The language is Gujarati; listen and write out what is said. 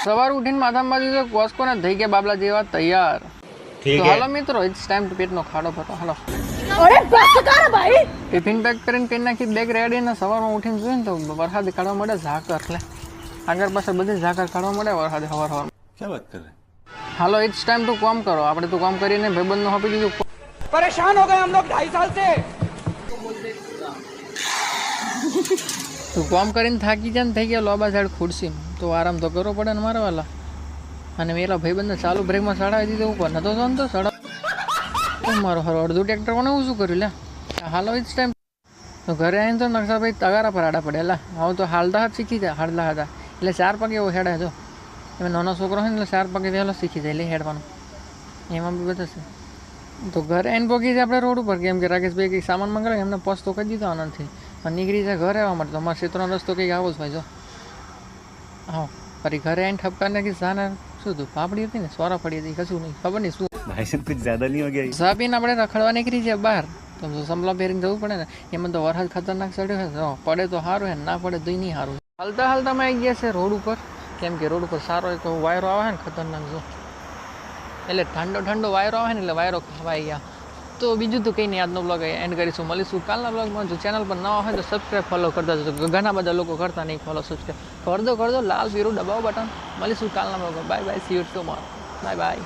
સવાર ઉઠીને માથામાં બાજુ કોસ્કો ને થઈ ગયા બાબલા જેવા તૈયાર. તો હાલો મિત્રો, ઇટ્સ ટાઈમ ટુ પેટનો ખાડો ભરો. હાલો ટિફિન પેક કરીને પી નાખી, બેગ રેડી ને સવારમાં ઉઠીને જોઈએ ને તો વરસાદ કાઢવા મળે ઝાકર. એટલે આગળ પાછળ બધી ઝાકર કાઢવા મળે વરસાદ સવાર. क्या बात कर रहे हैं? હાલો ઇટ્સ ટાઈમ ટુ કામ કરો. આપણે તો કામ કરીને ભાઈબંધનું આપી દીધું. परेशान हो गए हम लोग 2.5 साल से। તું કામ કરીને થાકી જાય ને થઈ ગયા લોબા સાઈડ ખુરશી, તો આરામ તો કરવો પડે ને મારા વાલા. અને મેલા ભાઈબંધને ચાલુ બ્રેકમાં ચડાવી દીધું ઉપર નતો તો ને તો ચડાવ મારો હારો અડધું ટ્રેક્ટર કોને હું શું કર્યું લે. હાલો ઇટ્સ ટાઈમ. તો ઘરે આવીને તો નકશાભાઈ તગારા પર આડા પડેલા. હવે તો હાલતા હાથ શીખી જાય, હાલતા હતા એટલે 4 પગે એવો હેડે. જો એમાં નાનો છોકરો હોય ને એટલે 4 પગે વહેલો શીખી જાય લે હેડવાનું. એમાં બી બતાવશે. તો ઘરે આવીને પગી જાય આપણે રોડ ઉપર, કેમ કે રાકેશભાઈ કંઈક સામાન મંગાવે એમને પોસ્ટ તો કરી દીધો આનંદથી. અને નીકળી જાય ઘરે આવવા માટે. તો અમારા ક્ષેત્રનો રસ્તો કંઈક આવો જ ભાઈ. જો હા ફરી ઘરે આવીને ઠપકા નાખી સાને શું હતું પાપડી હતી ને સોરા પડી હતી કશું નહીં ખબર નહીં શું. भाई साहब कुछ ज्यादा नहीं हो गया? ચા પીને આપણે રખડવા નીકળી જાય બહાર. તો સમલા પહેરીને જવું પડે ને. એમાં તો વરસાદ ખતરનાક ચડ્યો છે. પડે તો સારું હે, ના પડે તો નહીં સારું. હાલતા હાલતા અમે આવી ગયા છે રોડ ઉપર, કેમ કે રોડ ઉપર સારો એક વાયરો આવે ને ખતરનાક. જો એટલે ઠંડો વાયરો આવે ને એટલે વાયરો ખવાઈ ગયા. તો બીજું તો કંઈ નહીં, આજનો બ્લોગ એન્ડ કરીશું. મળીશું કાલના બ્લોગમાં. જો ચેનલ પર નવા હોય તો સબસ્ક્રાઈબ ફોલો કરતા જજો. ઘણા બધા લોકો કરતા નહીં ફોલો સબસ્ક્રાઈબ. કરદો લાલ પીરું દબાવો બટન. મળીશું કાલના બ્લોગમાં. Bye bye, C you tomorrow. Bye bye.